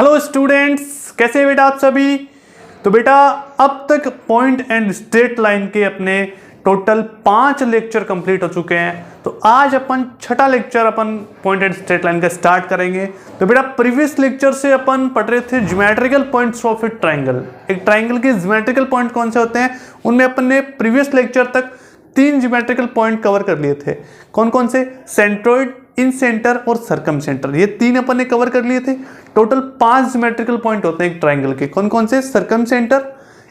Hello students, कैसे हैं बेटा आप सभी। तो बेटा अब तक पॉइंट एंड स्ट्रेट लाइन के अपने टोटल 5 लेक्चर कंप्लीट हो चुके हैं। तो आज अपन छठा lecture upon point and straight line का स्टार्ट करेंगे। तो बेटा प्रीवियस लेक्चर से अपन पढ़ रहे थे geometrical points of a triangle. एक ट्राइंगल के ज्योमेट्रिकल पॉइंट कौन से होते हैं, उनमें अपन ने प्रीवियस लेक्चर तक 3 ज्योमेट्रिकल पॉइंट कवर कर लिए थे। कौन कौन से? सेंट्रोइड, इन सेंटर और सर्कम सेंटर। ये 3 अपन ने कवर कर लिए थे। टोटल 5 ज्योमेट्रिकल पॉइंट होते हैं एक ट्राइंगल के। कौन कौन से? Circum centre,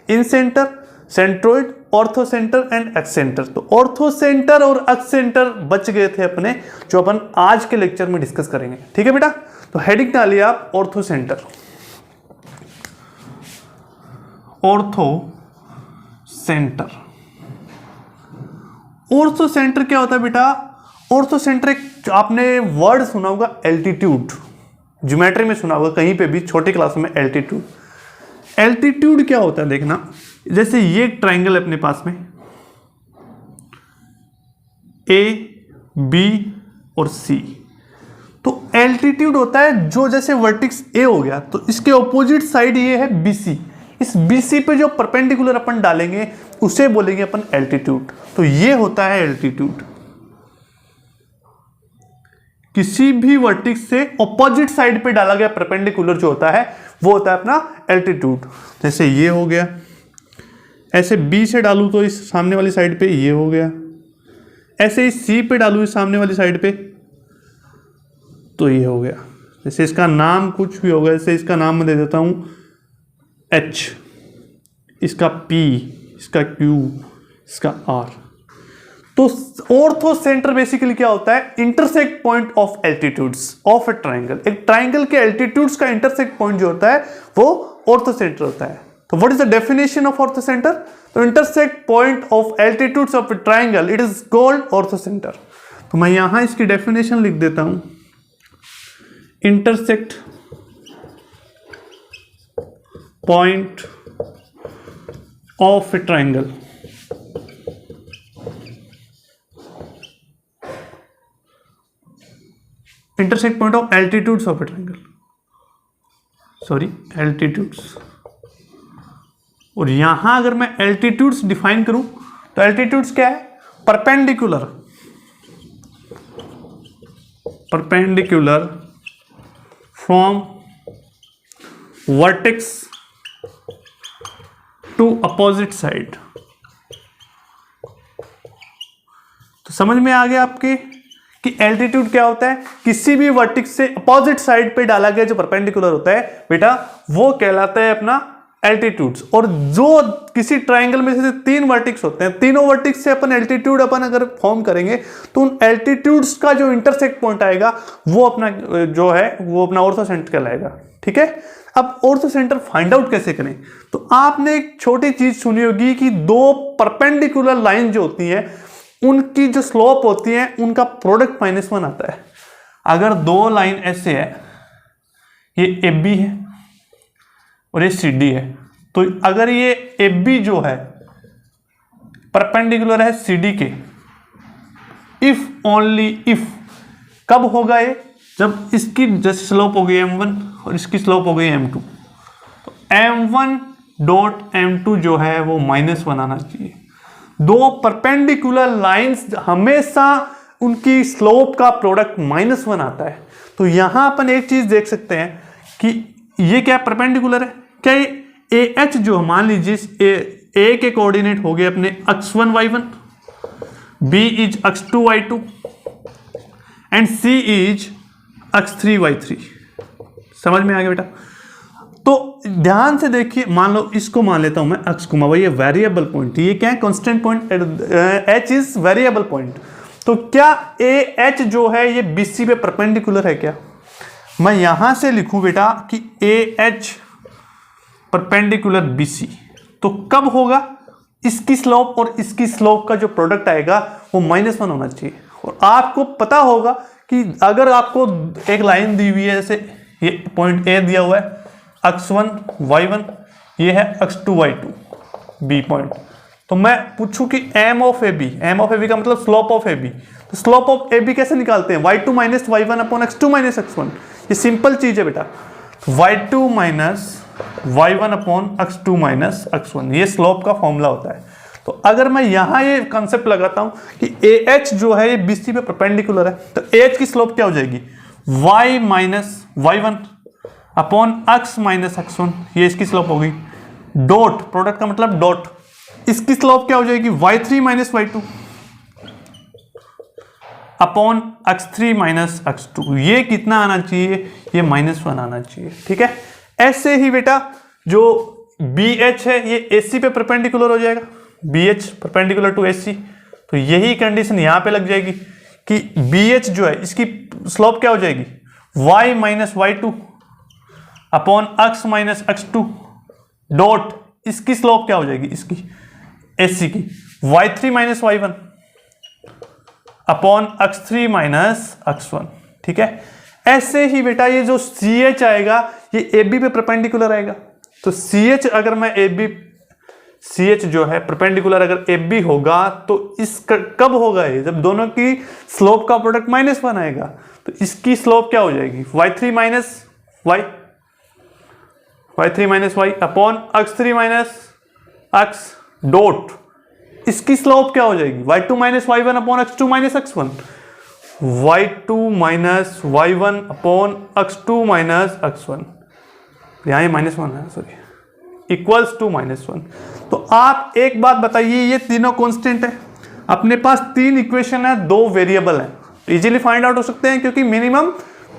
in centre, centroid, ortho centre and x centre. तो ऑर्थो सेंटर और एक्स सेंटर बच गए थे अपने, जो अपन आज के लेक्चर में डिस्कस करेंगे। ठीक है बेटा, तो हेडिंग डालिए आप ortho centre. Ortho centre, ortho centre क्या होता है बेटा? ऑर्थो सेंटर एक आपने वर्ड सुना होगा एल्टीट्यूड, ज्योमेट्री में सुना होगा कहीं पे भी, छोटी क्लास में एल्टीट्यूड। एल्टीट्यूड क्या होता है देखना, जैसे ये एक ट्राइंगल है अपने पास में, ए, बी और सी। तो एल्टीट्यूड होता है जो, जैसे वर्टिक्स ए हो गया तो इसके ऑपोजिट साइड ये है बीसी। इस बीसी पे जो परपेंडिकुलर अपन डालेंगे उसे बोलेंगे अपन एल्टीट्यूड। तो ये होता है एल्टीट्यूड। किसी भी वर्टिक्स से ऑपोजिट साइड पे डाला गया परपेंडिकुलर जो होता है वो होता है अपना एल्टीट्यूड। जैसे ये हो गया, ऐसे बी से डालूं तो इस सामने वाली साइड पे ये हो गया, ऐसे ही सी पे डालूं इस सामने वाली साइड पे तो ये हो गया। जैसे इसका नाम कुछ भी होगा, जैसे इसका नाम मैं दे देता हूं एच, इसका पी, इसका क्यू, इसका आर। तो ऑर्थो सेंटर बेसिकली क्या होता है? Intersect point of altitudes of a triangle. एक ट्राइंगल के एल्टीट्यूड्स का इंटरसेक्ट पॉइंट जो होता है वो ऑर्थो सेंटर होता है। तो what is the definition of orthocentre? तो intersect point of altitudes of a triangle, it is called orthocentre. तो मैं यहां इसकी डेफिनेशन लिख देता हूं, intersect point of a triangle intersect point of altitudes of a triangle, sorry altitudes. और यहां अगर मैं एल्टीट्यूड्स डिफाइन करूं तो एल्टीट्यूड्स क्या है? Perpendicular, perpendicular from vertex to opposite side. तो समझ में आ गया आपके कि एल्टीट्यूड क्या होता है? किसी भी वर्टिक्स से अपोजिट साइड पे डाला गया जो परपेंडिकुलर होता है बेटा, वो कहलाता है अपना एल्टीट्यूड्स। और जो किसी ट्राइंगल में से 3 वर्टिक्स होते हैं, तीनों वर्टिक्स से अपन एल्टीट्यूड अपन अगर फॉर्म करेंगे तो उन एल्टीट्यूड्स का जो इंटरसेक्ट पॉइंट आएगा वो अपना जो है वो अपना ऑर्थो सेंटर कहलाएगा। ठीक है, अब ऑर्थो सेंटर फाइंड आउट कैसे करें? तो आपने एक छोटी चीज सुनी होगी कि 2 परपेंडिकुलर लाइन जो होती है उनकी जो स्लोप होती है उनका प्रोडक्ट -1 आता है। अगर 2 लाइन ऐसे है, ये ए बी है और ये सी डी है, तो अगर ये ए बी जो है परपेंडिकुलर है सी डी के, इफ ओनली इफ, कब होगा ये? जब इसकी जैसे स्लोप हो गई m1 और इसकी स्लोप हो गई m2, तो m1 डॉट m2 जो है वो -1 आना चाहिए। 2 परपेंडिकुलर लाइंस हमेशा उनकी स्लोप का प्रोडक्ट -1 आता है। तो यहां अपन एक चीज देख सकते हैं कि ये क्या परपेंडिकुलर है? क्या ये AH जो, मान लीजिए ए के कोऑर्डिनेट हो गए अपने x1 y1, B is x2 y2 and C is x3 y3। समझ में आ गया बेटा? तो ध्यान से देखिए, मान लो इसको मान लेता हूं मैं x घुमा हुआ, ये वेरिएबल पॉइंट, ये क्या है? Constant point, h is variable point. तो क्या AH जो है ये BC पे परपेंडिकुलर है क्या? मैं यहां से लिखूं बेटा कि AH परपेंडिकुलर BC, तो कब होगा? इसकी स्लोप और इसकी स्लोप का जो प्रोडक्ट आएगा वो -1 होना चाहिए। और आपको पता होगा कि अगर आपको एक लाइन दी हुई है, जैसे ये पॉइंट A दिया हुआ है x1 y1, ये है x2 y2 B पॉइंट, तो मैं पूछूं कि m of A B, m of A B का मतलब स्लोप ऑफ ए बी, तो स्लोप ऑफ ए बी कैसे निकालते हैं? y2 minus y1 upon x2 minus x1। ये सिंपल चीज है बेटा। y2 minus y1 upon x2 minus x1, ये स्लोप का फॉर्मूला होता है। तो अगर मैं यहां ये कंसेप्ट लगाता हूं कि AH जो है ये BC पे परपेंडिकुलर है, तो AH की स्लोप क्या हो जाएगी, y minus y1 upon x minus x1, ये इसकी स्लोप होगी। डॉट, प्रोडक्ट का मतलब डॉट, इसकी स्लोप क्या हो जाएगी, y3 minus y2 upon x3 minus x2, ये कितना आना चाहिए, ये -1 आना चाहिए। ठीक है, ऐसे ही बेटा जो BH है ये AC पे परपेंडिकुलर हो जाएगा, BH परपेंडिकुलर टू AC, तो यही कंडीशन यहां पे लग जाएगी कि BH जो है इसकी स्लोप क्या हो जाएगी, y minus y2 upon x minus x2 dot, इसकी स्लोप क्या हो जाएगी, इसकी AC की y3 minus y1 upon x3 minus x1। ठीक है, ऐसे ही बेटा ये जो CH आएगा ये AB पे परपेंडिकुलर आएगा, तो CH अगर मैं CH जो है परपेंडिकुलर अगर AB होगा तो इस कब होगा ये, जब दोनों की स्लोप का प्रोडक्ट -1 आएगा, तो इसकी स्लोप क्या हो जाएगी, y3 minus y upon x3 minus x dot, इसकी स्लोप क्या हो जाएगी, y2 minus y1 upon x2 minus x1, y2 minus y1 upon x2 minus x1, यहाँ ये -1 है, सॉरी, इक्वल्स टू -1। तो आप एक बात बताइए, ये तीनों कांस्टेंट है, अपने पास 3 इक्वेशन है, 2 वेरिएबल है, इजीली फाइंड आउट हो सकते हैं क्योंकि मिनिमम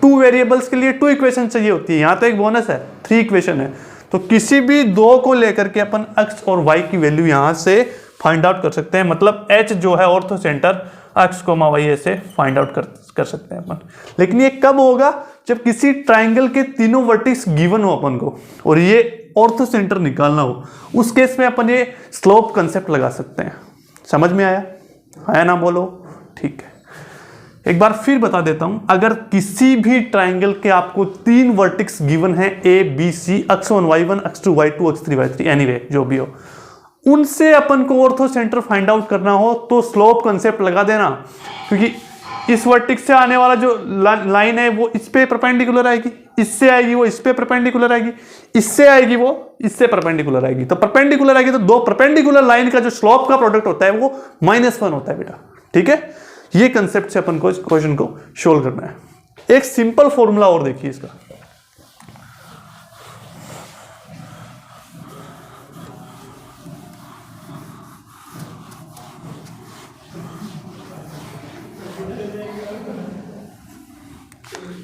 2 वेरिएबल्स के लिए 2 इक्वेशन चाहिए होती है, यहाँ तो एक बोनस है 3 इक्वेशन है, तो किसी भी 2 को लेकर के अपन x और y की वैल्यू यहाँ से फाइंड आउट कर सकते हैं, मतलब h जो है ऑर्थो सेंटर x, y ऐसे फाइंड आउट कर सकते हैं अपन। लेकिन ये कब होगा, जब किसी ट्राइंगल के तीनों वर्टिक्स गिवन हो अपन को और ये ऑर्थो सेंटर निकालना हो, उस केस में अपन ये स्लोप कंसेप्ट लगा सकते हैं। समझ में आया ना, बोलो ठीक है। एक बार फिर बता देता हूं, अगर किसी भी ट्राइंगल के आपको 3 वर्टिक्स गिवन है A B C, x1 y1 x2 y2 x3 y3 anyway जो भी हो, उनसे अपन को ऑर्थो सेंटर फाइंड आउट करना हो तो स्लोप कंसेप्ट लगा देना, क्योंकि इस वर्टिक्स से आने वाला जो लाइन है वो इस पे परपेंडिकुलर आएगी, इससे आएगी वो इस पे परपेंडिकुलर आएगी, इससे आएगी वो इससे परपेंडिकुलर आएगी, तो परपेंडिकुलर आएगी तो 2 परपेंडिकुलर लाइन का जो स्लोप का प्रोडक्ट होता है वो -1 होता है बेटा। ठीक है, ये कंसेप्ट से अपन को इस क्वेश्चन को सोल्व करना है। एक सिंपल फॉर्मूला और देखिए इसका,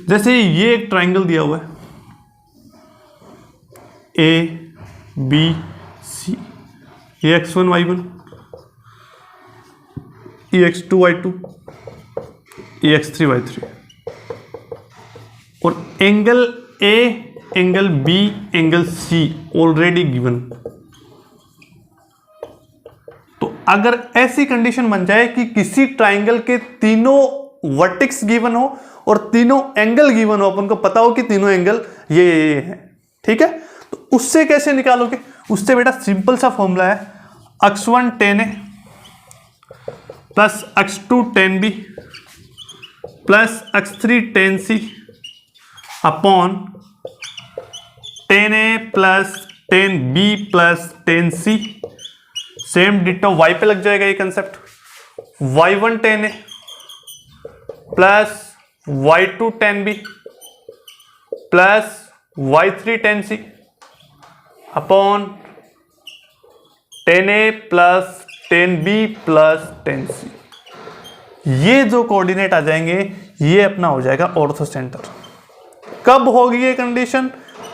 जैसे ये एक ट्राइंगल दिया हुआ है A B C, ये x1 y1, ये x2 y2, ये x3 y3, और angle A, angle B, angle C already given. तो अगर ऐसी कंडीशन बन जाए कि किसी ट्राइंगल के तीनों वर्टिक्स गिवन हो और तीनों एंगल गिवन हो, अपन को पता हो कि तीनों एंगल ये हैं, ठीक है, तो उससे कैसे निकालोगे, उससे बेटा सिंपल सा फॉर्मूला है, x1 tan A plus x2 tan B plus x3 tan C upon tan A plus tan B plus tan C, same ditto y पे लग जाएगा ये concept, y1 tan A plus y2 tan B plus y3 tan C upon tan A plus tan B plus tan C। ये जो coordinate आ जाएंगे ये अपना हो जाएगा ऑर्थो सेंटर। कब होगी ये कंडीशन,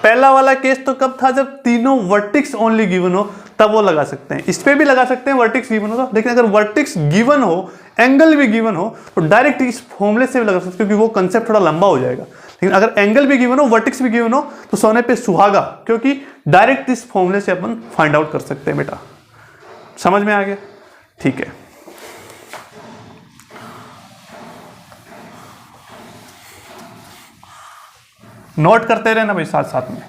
पहला वाला केस तो कब था, जब तीनों वर्टिक्स ओनली गिवन हो तब वो लगा सकते हैं, इस पे भी लगा सकते हैं वर्टिक्स गिवन हो तो, लेकिन अगर वर्टिक्स गिवन हो एंगल भी गिवन हो तो डायरेक्ट इस फॉर्मूले से भी लगा सकते हैं, क्योंकि वो कंसेप्ट थोड़ा लंबा हो जाएगा। लेकिन अगर एंगल भी गिवन हो वर्टिक्स भी गिवन हो तो सोने पे सुहागा, क्योंकि डायरेक्ट इस फॉर्मूले से अपन फाइंड आउट कर सकते हैं बेटा। समझ में आ गया, ठीक है। नोट करते रहना भाई, साथ साथ में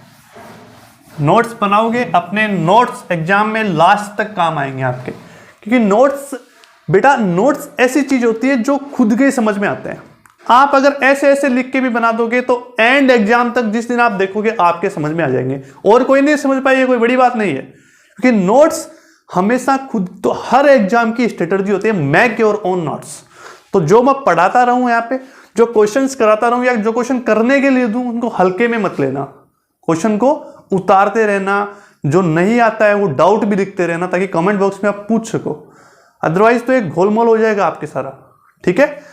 नोट्स बनाओगे, अपने नोट्स एग्जाम में लास्ट तक काम आएंगे आपके, क्योंकि नोट्स बेटा, नोट्स ऐसी चीज होती है जो खुद के समझ में आते हैं। आप अगर ऐसे ऐसे लिख के भी बना दोगे तो एंड एग्जाम तक जिस दिन आप देखोगे आपके समझ में आ जाएंगे, और कोई नहीं समझ पाएगा, कोई बड़ी बात नहीं है, क्योंकि नोट्स हमेशा खुद, तो हर एग्जाम की स्ट्रेटजी होती है मेक योर ओन नोट्स। तो जो मैं पढ़ाता रहूं यहाँ पे, जो क्वेश्चंस कराता रहूं या जो क्वेश्चन करने के लिए दूं, उनको हल्के में मत लेना, क्वेश्चन को उतारते रहना, जो नहीं आता है वो डाउट भी लिखते रहना ताकि कमेंट बॉक्स में आप पूछ सको, अदरवाइज तो एक घोलमोल हो जाएगा आपके सारा। ठीक है,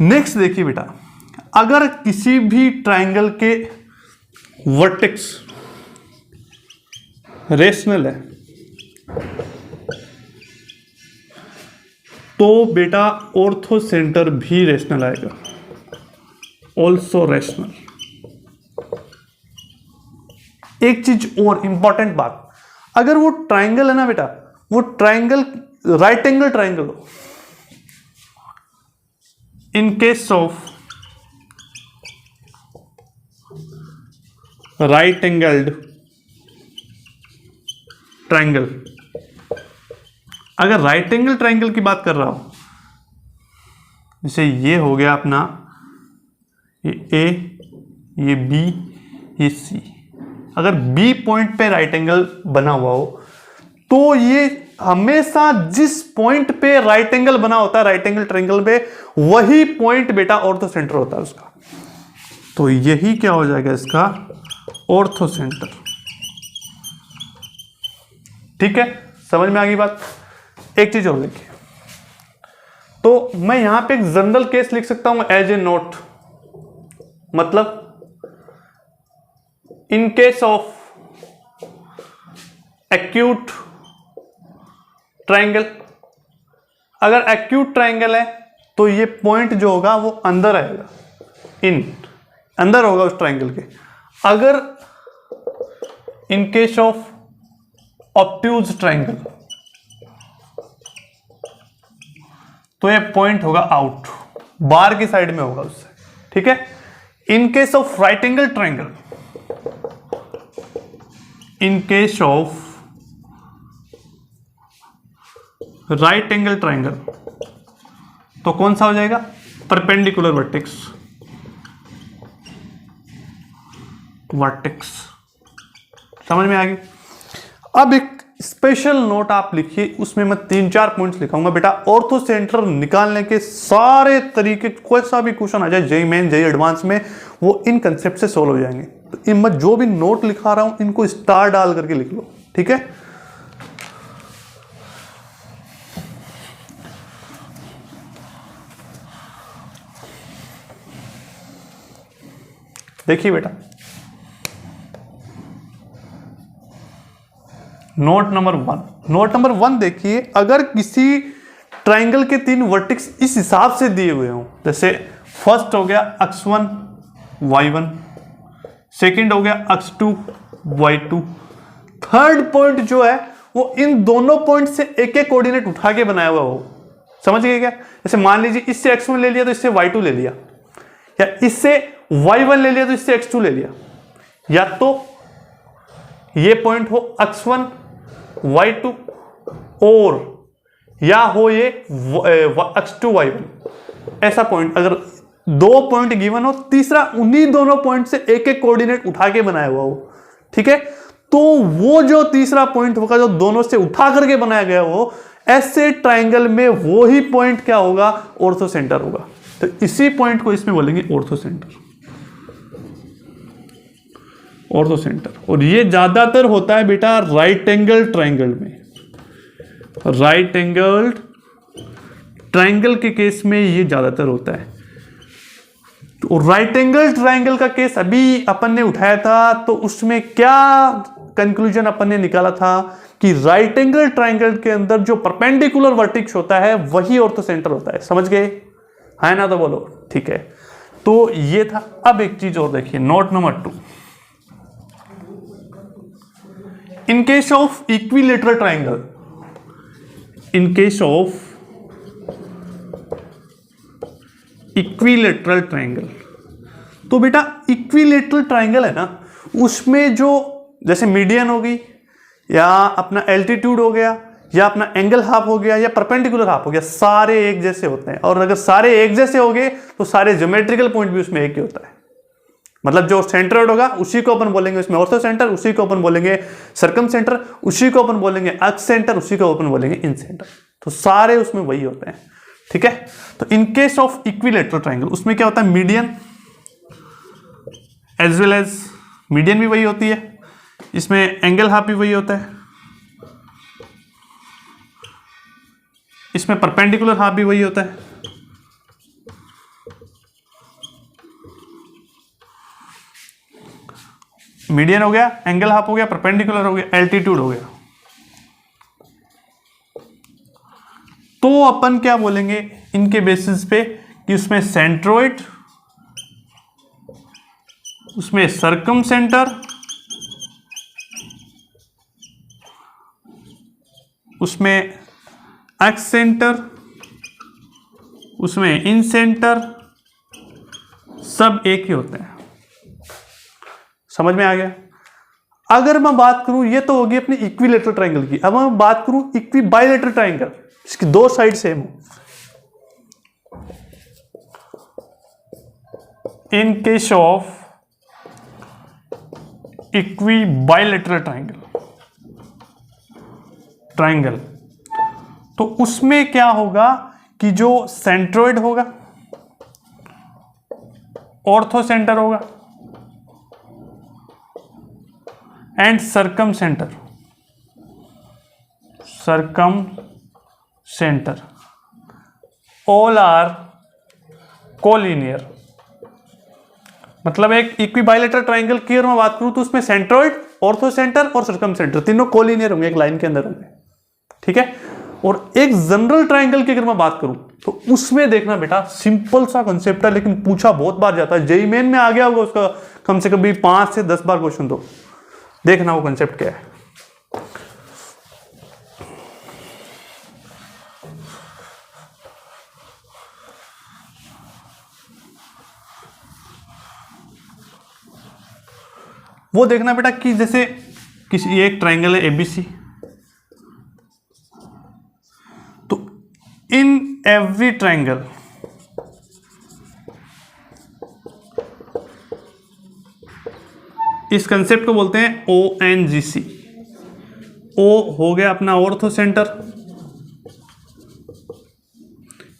नेक्स्ट देखिए बेटा, अगर किसी भी ट्राइंगल के वर्टेक्स रेशनल है तो बेटा ऑर्थो सेंटर भी रेशनल आएगा, ऑल्सो रेशनल। एक चीज और इंपॉर्टेंट बात, अगर वो ट्राइंगल है ना बेटा, वो ट्राइंगल राइट एंगल ट्राइंगल हो, in case of right angled triangle, अगर राइट एंगल ट्राइंगल की बात कर रहा हूं, जैसे ये हो गया अपना, ये ए, ये बी, ये सी, अगर बी पॉइंट पे राइट एंगल बना हुआ हो तो ये हमेशा जिस पॉइंट पे राइट एंगल बना होता है राइट एंगल ट्रायंगल पे, वही पॉइंट बेटा ऑर्थो सेंटर होता है उसका। तो यही क्या हो जाएगा इसका ऑर्थो सेंटर। ठीक है, समझ में आ गई बात। एक चीज और देखिए, तो मैं यहां पे एक जनरल केस लिख सकता हूं एज ए नोट, मतलब इन केस ऑफ एक्यूट ट्रायंगल, अगर एक्यूट ट्रायंगल है तो ये पॉइंट जो होगा वो अंदर आएगा, अंदर होगा उस ट्रायंगल के। अगर इन केस ऑफ ऑब्ट्यूज ट्रायंगल तो ये पॉइंट होगा आउट, बाहर की साइड में होगा उससे। ठीक है, इन case of right angle triangle, in case of right angle triangle तो कौन सा हो जाएगा परपेंडिकुलर वर्टेक्स, वर्टेक्स। समझ में आ गई। अब एक स्पेशल नोट आप लिखिए, उसमें मैं 3-4 पॉइंट्स लिखाऊंगा बेटा। ऑर्थो सेंटर निकालने के सारे तरीके, कोई सा भी क्वेश्चन आ जाए जेईई मेन जेईई एडवांस में, वो इन कंसेप्ट से सोल्व हो जाएंगे। तो इन मैं जो भी नोट लिखा रहा हूं इनको स्टार डाल करके लिख लो। ठीक है, देखिए बेटा, नोट नंबर 1, नोट नंबर 1 देखिए, अगर किसी ट्रायंगल के 3 वर्टेक्स इस हिसाब से दिए हुए हों, जैसे फर्स्ट हो गया x1 y1, सेकंड हो गया x2 y2, थर्ड पॉइंट जो है वो इन दोनों पॉइंट से एक एक कोऑर्डिनेट उठा के बनाया हुआ हो। समझ गए क्या? जैसे मान लीजिए इससे x1 ले लिया तो इससे y2 ले लिया, या इससे y1 ले लिया तो इससे x2 ले लिया, या तो ये पॉइंट हो x1 y2 और या हो ये x2 y1। ऐसा पॉइंट अगर 2 पॉइंट गिवन हो, तीसरा उन्हीं दोनों पॉइंट से एक एक कोऑर्डिनेट उठा के बनाया हुआ हो। ठीक है, तो वो जो तीसरा पॉइंट होगा जो दोनों से उठा करके बनाया गया हो, ऐसे ट्रायंगल में वो ही पॉइंट क्या होगा ऑर्थो सेंटर होगा। तो इसी पॉइंट को इसमें बोलेंगे ऑर्थो सेंटर, ऑर्थो सेंटर। और ये ज्यादातर होता है बेटा राइट एंगल ट्रायंगल में, राइट एंगल ट्रायंगल के केस में ये ज्यादातर होता है। तो राइट एंगल ट्रायंगल का केस अभी अपन ने उठाया था, तो उसमें क्या कंक्लूजन अपन ने निकाला था कि राइट एंगल ट्रायंगल के अंदर जो परपेंडिकुलर वर्टेक्स होता है वही ऑर्थो सेंटर होता है। समझ गए? है ना? तो बोलो। ठीक है, तो ये था। अब एक चीज और देखिए, note number 2, in case of equilateral triangle, in case of equilateral triangle, तो बेटा इक्विलेटरल ट्रायंगल है ना, उसमें जो जैसे मीडियन हो गई, या अपना एल्टीट्यूड हो गया, या अपना एंगल हाफ हो गया या परपेंडिकुलर हाफ हो गया, सारे एक जैसे होते हैं। और अगर सारे एक जैसे हो गए तो सारे ज्योमेट्रिकल पॉइंट भी उसमें एक ही होता है। मतलब जो सेंट्रोइड होगा उसी को अपन बोलेंगे उसमें ऑर्थो सेंटर, उसी को अपन बोलेंगे सर्कम सेंटर, उसी को अपन बोलेंगे अक्ष सेंटर, उसी को अपन बोलेंगे इन सेंटर। तो सारे उसमें वही होते हैं, ठीक है। तो in case of equilateral triangle उसमें क्या होता है, median as well as median भी वही होती है, इसमें एंगल हाफ भी वही होता है, इसमें परपेंडिकुलर हाफ भी वही होता है। मीडियन हो गया, एंगल हाफ हो गया, परपेंडिकुलर हो गया, एल्टीट्यूड हो गया। तो अपन क्या बोलेंगे इनके बेसिस पे कि उसमें सेंट्रोइड, उसमें सर्कम सेंटर, उसमें एक्स सेंटर, उसमें इन सेंटर, सब एक ही होते हैं। समझ में आ गया। अगर मैं बात करूं, ये तो होगी अपनी इक्विलेटरल ट्राइंगल की। अब मैं बात करूं इक्वी बायलेटरल ट्राइंगल, इसकी दो साइड सेम हो। In case of equi bilateral triangle तो उसमें क्या होगा कि जो सेंट्रोइड होगा, ऑर्थो सेंटर होगा and circumcentre all are collinear. मतलब एक इक्विबाइलेटरल ट्राइंगल की अगर मैं बात करूं तो उसमें सेंट्रोइड, ऑर्थो सेंटर और सर्कम सेंटर तीनों कोलिनियर होंगे, एक लाइन के अंदर होंगे, ठीक है। और एक जनरल ट्राइंगल की अगर मैं बात करूं तो उसमें देखना बेटा सिंपल सा कंसेप्ट है, लेकिन पूछा बहुत बार जाता है। जेईई मेन में आ गया होगा उसका कम से कम 5 से 10 बार क्वेश्चन। तो देखना वो कंसेप्ट क्या है। वो देखना बेटा कि जैसे किसी एक ट्राइंगल है एबीसी, तो इन एवरी ट्राइंगल इस कंसेप्ट को बोलते हैं ONGC। ओ हो गया अपना ऑर्थो सेंटर,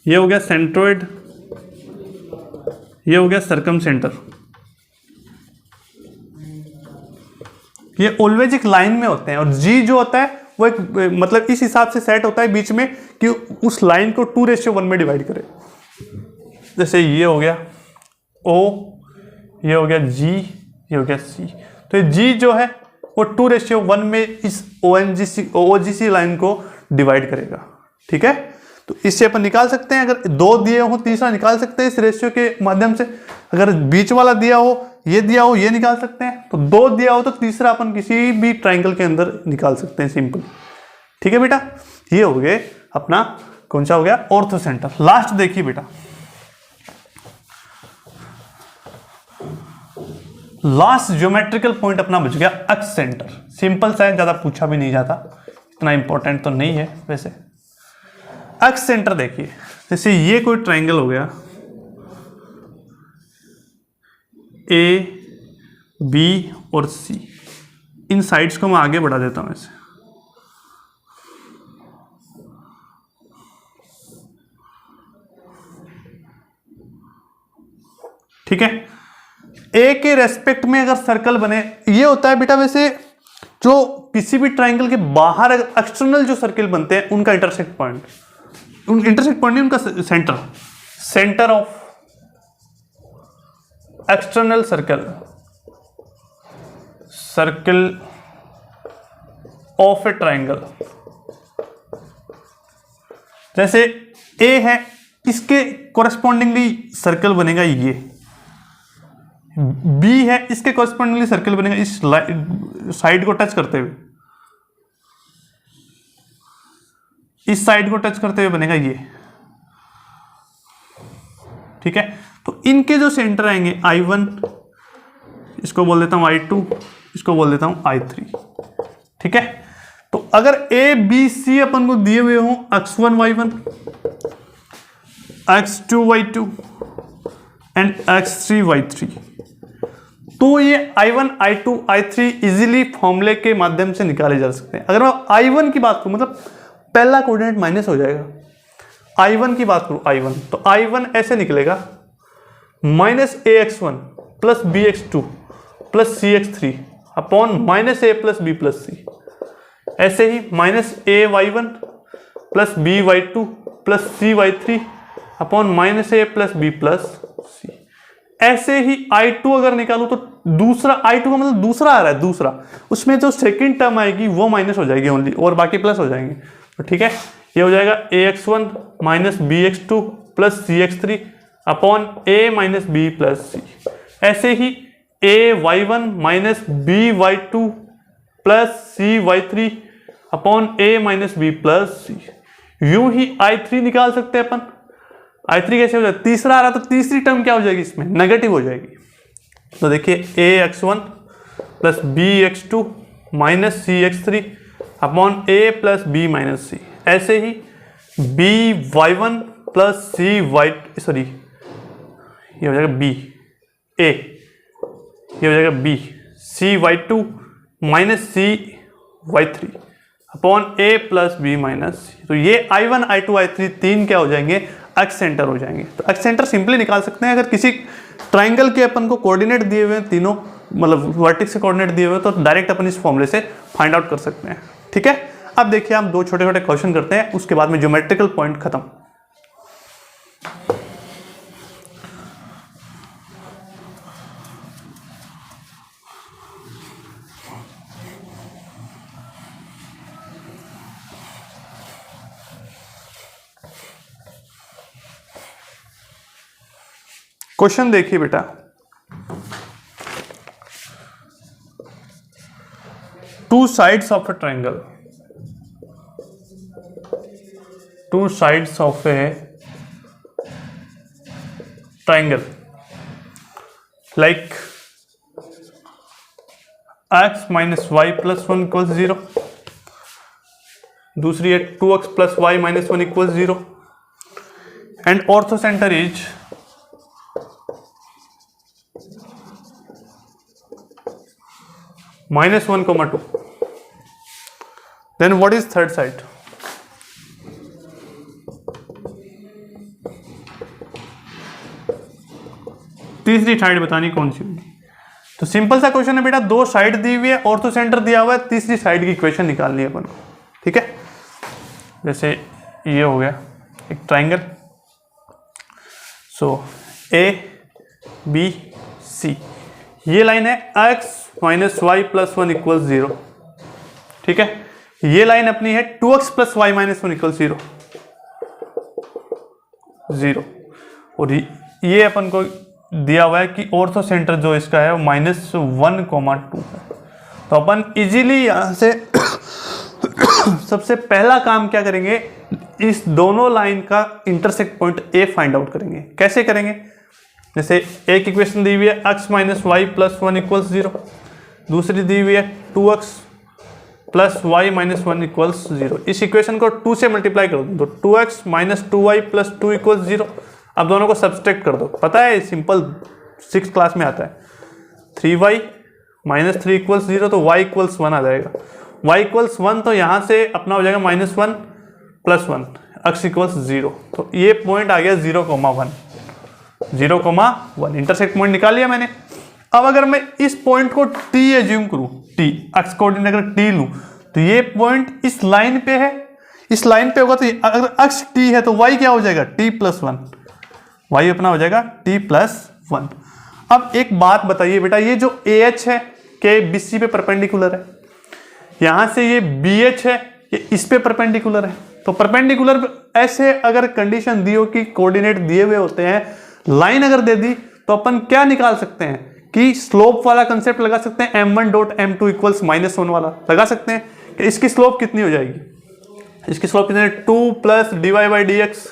ये हो गया सेंट्रोइड, ये हो गया सर्कम सेंटर। ये ऑलवेज एक लाइन में होते हैं। और जी जो होता है वो एक मतलब इस हिसाब से सेट होता है बीच में कि उस लाइन को 2:1 में डिवाइड करे। जैसे ये हो गया O, ये हो गया G, ये हो गया C। तो ये G जो है वो 2:1 में इस OGC लाइन को डिवाइड करेगा, ठीक है। तो इससे अपन निकाल सकते हैं, अगर 2 दिए हो तीसरा निकाल सकते हैं इस रेशियो के माध्यम से। अगर बीच वाला दिया हो, ये दिया हो, ये निकाल सकते हैं। तो 2 दिया हो तो तीसरा अपन किसी भी ट्राइंगल के अंदर निकाल सकते हैं, सिंपल, ठीक है बेटा। ये हो गए अपना कौन सा हो गया, ऑर्थो सेंटर। लास्ट देखिए बेटा, लास्ट ज्योमेट्रिकल पॉइंट अपना बच गया अक्ष सेंटर। सिंपल सा है, ज्यादा पूछा भी नहीं जाता, इतना इंपॉर्टेंट तो नहीं है वैसे। अक्ष सेंटर देखिए, जैसे ये कोई ट्राइंगल हो गया A, B और C। इन साइड्स को मैं आगे बढ़ा देता हूं ऐसे, ठीक है। ए के रेस्पेक्ट में अगर सर्कल बने, ये होता है बेटा वैसे जो किसी भी ट्राइंगल के बाहर एक्सटर्नल जो सर्कल बनते हैं उनका इंटरसेक्ट पॉइंट, नहीं उनका centre of external circle of a triangle. जैसे ए है, इसके कोरेस्पॉन्डिंगली सर्कल बनेगा ये। बी है, इसके कोरेस्पॉन्डिंगली सर्कल बनेगा इस साइड को टच करते हुए, इस साइड को टच करते हुए बनेगा ये, ठीक है। तो इनके जो सेंटर आएंगे I1, इसको बोल देता हूं I2, इसको बोल देता हूं I3, ठीक है। तो अगर ए बी सी अपन को दिए हुए हों x1 y1 x2 y2 and x3 y3, तो ये I1 I2 I3 इजीली फॉर्मूले के माध्यम से निकाले जा सकते हैं। अगर मैं I1 की बात करूं, मतलब पहला कोऑर्डिनेट माइनस हो जाएगा। I1 की बात करूं I1, तो I1 ऐसे निकलेगा minus ax1 plus bx2 plus cx3 upon minus a plus b plus c। ऐसे ही minus ay1 plus by2 plus cy3 upon minus a plus b plus c। ऐसे ही I2 अगर निकालूं तो दूसरा I2 का मतलब दूसरा आ रहा है, दूसरा, उसमें जो सेकंड टर्म आएगी वो माइनस हो जाएगी ओनली, और बाकी प्लस हो जाएंगे। तो ठीक है, ये हो जाएगा ax1 minus bx2 plus cx3 upon a minus b plus c। ऐसे ही ay1 minus by2 plus cy3 upon a minus b plus c। यूं ही I3 निकाल सकते हैं अपन। I3 कैसे हो जाए, तीसरा आ रहा तो तीसरी टर्म क्या हो जाएगी, इसमें नेगेटिव हो जाएगी। तो देखिए ax1 plus bx2 minus cx3 upon a plus b minus c। ऐसे ही by1 प्लस ये हो जाएगा b a, ये हो जाएगा b cy2 minus cy3 upon a plus b minus c। तो ये I1 I2 I3 तीन क्या हो जाएंगे, एक्स सेंटर हो जाएंगे। तो एक्स सेंटर सिंपली निकाल सकते हैं। अगर किसी ट्राइंगल के अपन को कोऑर्डिनेट दिए हुए हैं तीनों, मतलब वर्टेक्स के कोऑर्डिनेट दिए हुए हैं, तो डायरेक्ट अपन इस फॉर्मूले से फाइंड आउट कर सकते हैं। ठीक है, अब देखिए हम दो छोटे छोटे क्वेश्चन करते हैं, उसके बाद में ज्योमेट्रिकल पॉइंट खत्म। क्वेश्चन देखिए बेटा, two sides of a triangle, two sides of a triangle like x minus Y plus 1 equal 0, दूसरी है 2x plus Y minus 1 equal 0 and orthocentre is -1, 2. Then what is third side? तीसरी side बतानी कौन सी होगी। तो simple सा question है बेटा, दो साइड दी हुई है, ऑर्थो सेंटर दिया हुआ है, तीसरी साइड की इक्वेशन निकालनी है अपन को। ठीक है, जैसे ये हो गया एक triangle, so A B C, ये लाइन है x minus Y plus 1 equal 0। ठीक है, ये लाइन अपनी है 2x plus Y minus 1 equal 0, और ये अपन को दिया हुआ है कि ऑर्थो सेंटर जो इसका है वो -1, 2 है। तो अपन इजीली यहां से सबसे पहला काम क्या करेंगे, इस दोनों लाइन का intersect point A find out करेंगे। कैसे करेंगे, जैसे एक इक्वेशन दी हुई है x minus Y plus 1 equals 0, दूसरी दी हुई है 2x plus Y minus 1 equals 0। इस इक्वेशन को 2 से मल्टीप्लाई कर दो तो 2x minus 2y plus 2 equals 0। अब दोनों को सब्सट्रैक्ट कर दो, पता है सिंपल 6th क्लास में आता है। 3y माइनस 3 इक्वल्स 0 तो y इक्वल्स 1 आ जाएगा। y इक्वल्स 1 तो यहाँ से अपना हो जाएगा -1 प्लस 1, x इक्वल्स 0। तो ये पॉइंट आ गया 0,1, 0,1 इंटरसेक्ट पॉइंट निकाल लिया मैंने। अब अगर मैं इस पॉइंट को t एज्यूम करूं, t एक्स कोऑर्डिनेट अगर t लूं, तो ये पॉइंट इस लाइन पे है, इस लाइन पे होगा तो अगर अक्ष t है तो y क्या हो जाएगा, t प्लस 1, y अपना हो जाएगा t प्लस 1। अब एक बात बताइए बेटा, ये जो AH है के BC पे परपेंडिकुलर है, यहां से ये BH है ये इस पे परपेंडिकुलर है। तो परपेंडिकुलर ऐसे अगर कंडीशन दी हो कि कोऑर्डिनेट दिए हुए होते हैं, लाइन अगर दे दी तो अपन क्या निकाल सकते हैं कि स्लोप वाला कंसेप्ट लगा सकते हैं, m1 डॉट m2 इक्वल्स -1 वाला लगा सकते हैं कि इसकी स्लोप कितनी हो जाएगी, इसकी स्लोप कितनी है 2 plus dy by D x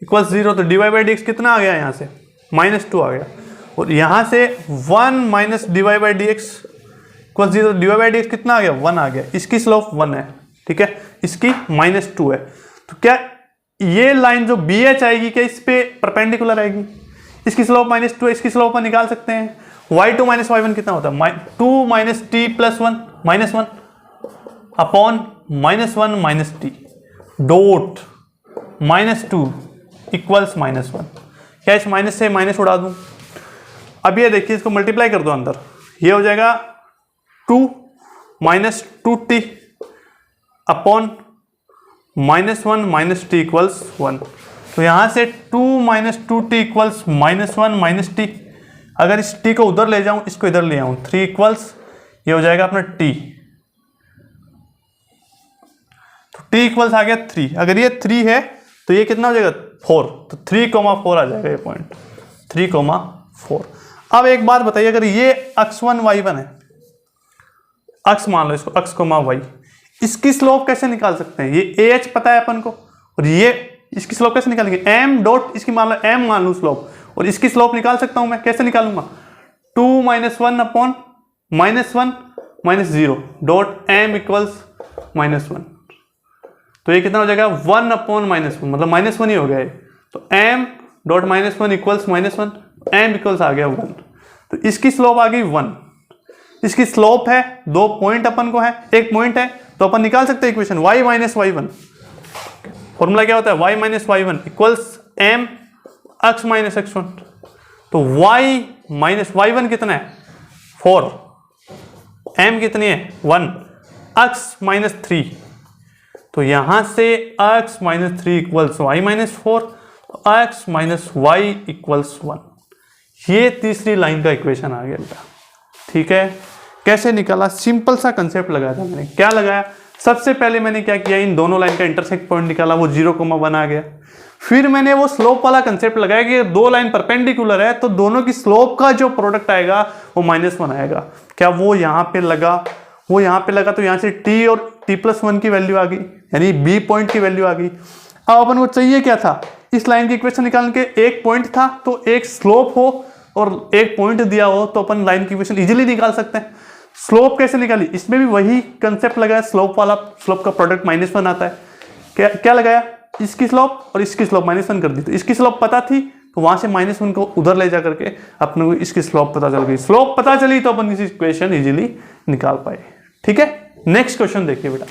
equals 0। तो dy बाई डी एक्स कितना आ गया, यहाँ से -2 आ गया, और यहाँ से 1 minus dy by D x equal 0 divide by dx कितना आ गया 1 आ गया, इसकी स्लोप 1 है, ठीक है, इसकी -2 है। तो क्या ये लाइन जो BH आएगी क्या इस पे परपेंडिकुलर आएगी, इसकी स्लोप -2 है, इसकी स्लोप निकाल सकते हैं। y2 - y1 कितना होता है 2 - t + 1 -1 upon -1 - t dot -2 equals -1। क्या इस माइनस से माइनस उड़ा दूं? अब ये देखिए इसको मल्टीप्लाई कर दो अंदर, ये हो जाएगा 2 - 2t अपॉन -1 - t इक्वल्स 1। तो यहां से 2 - 2t इक्वल्स -1 - t। अगर इस t को उधर ले जाऊं, इसको इधर ले आऊं, 3 इक्वल्स ये हो जाएगा अपना t। तो t इक्वल्स आ गया 3। अगर ये 3 है तो ये कितना हो जाएगा 4। तो 3,4 आ जाएगा ये पॉइंट, 3,4। अब एक बात बताइए, अगर ये x1 y1 है, अक्ष मान लो इसको, x, y, इसकी स्लोप कैसे निकाल सकते हैं? ये AH पता है अपन को, और ये इसकी स्लोप कैसे निकालेंगे? m डॉट इसकी मान लो m मान लूं स्लोप, और इसकी स्लोप निकाल सकता हूं मैं, कैसे निकालूंगा? 2 - 1 अपॉन -1 - 0 डॉट m इक्वल्स -1। तो ये कितना हो जाएगा 1 अपॉन -1, मतलब -1 ही हो गया है। तो m dot -1 equals -1, m equals आ गया 1। तो इसकी स्लोप आ गई 1। इसकी स्लोप है, 2 पॉइंट अपन को है, एक पॉइंट है, तो अपन निकाल सकते हैं इक्वेशन y - y1। फॉर्मूला क्या होता है? y - y1 equals m x - x1। तो y - y1 कितना है 4, m कितनी है 1, x - 3। तो यहां से x - 3 equals y - 4, x - y equals 1। ये तीसरी लाइन का इक्वेशन आ गया बेटा, ठीक है। कैसे निकाला? सिंपल सा कंसेप्ट लगाया था मैंने। क्या लगाया? सबसे पहले मैंने क्या किया, इन दोनों लाइन का इंटरसेक्ट पॉइंट निकाला, वो 0,1 आ गया। फिर मैंने वो स्लोप वाला कंसेप्ट लगाया कि दो लाइन परपेंडिकुलर है तो दोनों की स्लोप का जो प्रोडक्ट आएगा वो -1 आएगा। क्या वो यहाँ पे लगा? वो यहाँ पे लगा, तो यहाँ से t और t+1 की वैल्यू आ गई, यानी b पॉइंट की वैल्यू आ गई। अब अपन को चाहिए क्या था? इस लाइन की इक्वेशन निकालने के, एक पॉइंट था तो एक स्लोप हो और एक पॉइंट दिया हो, तो अपन लाइन की इक्वेशन इजीली निकाल सकते हैं। स्लोप कैसे निकाली? इसमें भी वही कंसेप्ट लगाया, स्लोप वाला, स्लोप का प्रोडक्ट -1 आता है। क्या लगाया? इसकी स्लोप और इसकी स्लोप -1 कर दी। तो इसकी स्लोप पता थी तो वहां से -1 को उधर ले जा करके अपने को इसकी स्लोप पता चल गई। स्लोप पता चली तो अपन इस इक्वेशन इजीली निकाल पाए, ठीक है। नेक्स्ट क्वेश्चन देखिए बेटा,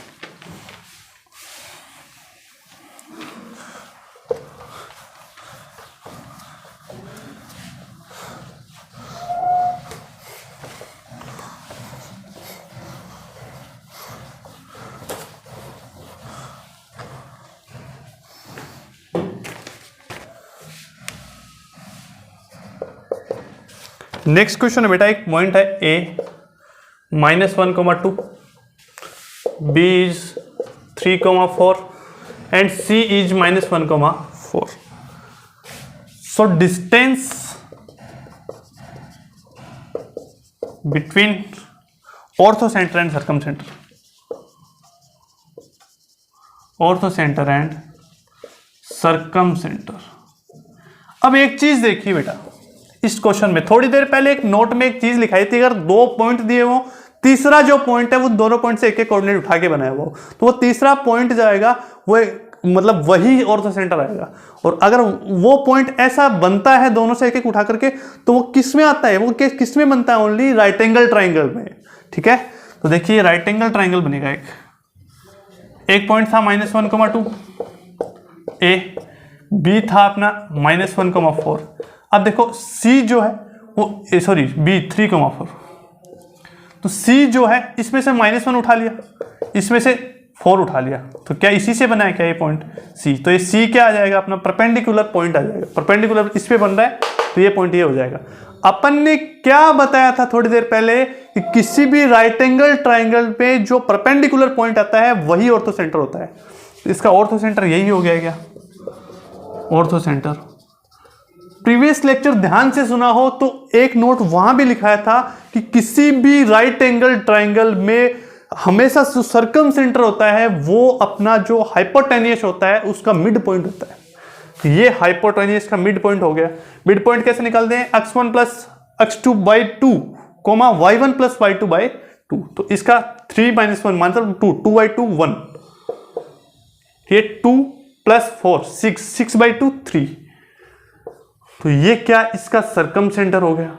नेक्स्ट क्वेश्चन है बेटा, एक पॉइंट है A -1,2, B is 3,4 and C is -1,4. So distance between orthocenter and circumcenter, orthocenter and circumcenter। अब एक चीज देखिए बेटा, इस क्वेश्चन में थोड़ी देर पहले एक नोट में एक चीज लिखाई थी, अगर 2 पॉइंट दिए हो, तीसरा जो पॉइंट है वो दोनों पॉइंट से एक कोऑर्डिनेट उठा के बनाया हुआ हो, तो वो तीसरा पॉइंट जाएगा वो मतलब वही ऑर्थोसेंटर आएगा। और अगर वो पॉइंट ऐसा बनता है दोनों से एक उठा करके, तो वो किस में आता है? वो किस में बनता है? ओनली राइट एंगल ट्राइंगल में, ठीक है। तो देखिए राइट एंगल ट्राइंगल बनेगा, एक पॉइंट था -1,2 A, B था अपना -1,4। अब देखो C जो है वो सॉरी B 3,4, तो C जो है इसमें से -1 उठा लिया, इसमें से 4 उठा लिया, तो क्या इसी से बना है क्या ये पॉइंट C? तो ये C क्या आ जाएगा? अपना परपेंडिकुलर पॉइंट आ जाएगा। परपेंडिकुलर इस पे बन रहा है तो ये पॉइंट ये हो जाएगा। अपन ने क्या बताया था थोड़ी देर पहले कि किसी भी राइट एंगल ट्राइंगल पे जो परपेंडिकुलर पॉइंट आता है वही ऑर्थोसेंटर होता है। इसका ऑर्थोसेंटर यही हो गया क्या? ऑर्थोसेंटर। प्रीवियस लेक्चर ध्यान से सुना हो तो एक नोट वहां भी लिखाया था कि किसी भी राइट एंगल ट्राइंगल में हमेशा जो सर्कमसेंटर होता है वो अपना जो हाइपोटेनियस होता है उसका मिड पॉइंट होता है। ये हाइपोटेनियस का मिड पॉइंट हो गया। मिड पॉइंट कैसे निकालते हैं? x1 + x2/2, y1 + y2/2 2, तो इसका 3 - 1 मतलब 2, 2/2 1, ये 2 + 4 6, 6/2 3, तो ये क्या इसका सरकम सेंटर हो गया।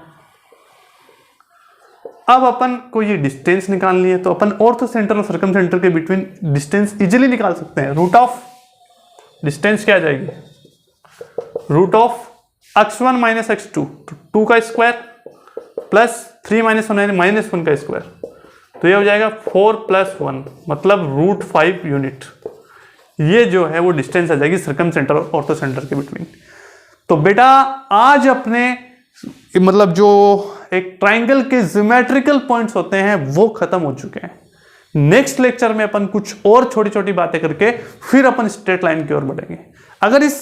अब अपन को ये डिस्टेंस निकालनी है, तो अपन ऑर्थो सेंटर और सरकम सेंटर के बिटवीन डिस्टेंस इजीली निकाल सकते हैं। रूट ऑफ डिस्टेंस क्या आ जाएगी, रूट ऑफ x1 - x2, तो 2 का स्क्वायर प्लस 3 - 1 यानी -1 का स्क्वायर, तो ये हो जाएगा 4 + 1 मतलब √5 यूनिट। ये जो है वो डिस्टेंस आ जाएगी सरकम सेंटर और ऑर्थो सेंटर के बिटवीन। तो बेटा आज अपने मतलब जो एक ट्राइंगल के ज्योमेट्रिकल पॉइंट्स होते हैं वो खत्म हो चुके हैं। नेक्स्ट लेक्चर में अपन कुछ और छोटी छोटी बातें करके फिर अपन स्ट्रेट लाइन की ओर बढ़ेंगे। अगर इस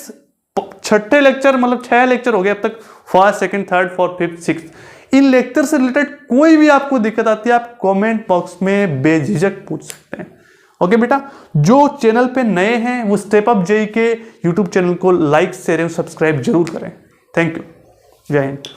छठे लेक्चर मतलब 6 लेक्चर हो गए अब तक, first, second, third, fourth, fifth, sixth, इन लेक्चर से रिलेटेड कोई भी आपको दिक्कत आती है आप कमेंट बॉक्स में बेझिझक पूछ सकते हैं। ओके बेटा, जो चैनल पे नए हैं वो स्टेप अप जेईई के यूट्यूब चैनल को लाइक, शेयर एवं सब्सक्राइब जरूर करें। थैंक यू, जय हिंद।